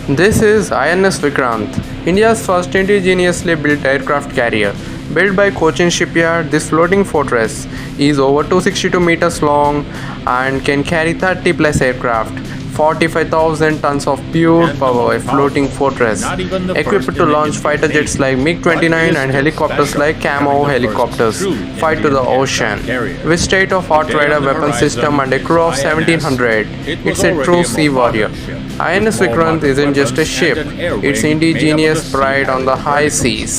This is INS Vikrant, India's first indigenously built aircraft carrier. Built by Cochin Shipyard, this floating fortress is over 262 meters long and can carry 30 plus aircraft. 45,000 tons of pure power, a floating fortress equipped to launch fighter jets like MiG-29 and helicopters like Camo helicopters fight to the ocean. With state-of-art radar weapon system and a crew of 1,700, it's a true sea warrior. INS Vikrant isn't just a ship, it's indigenous pride on the high seas.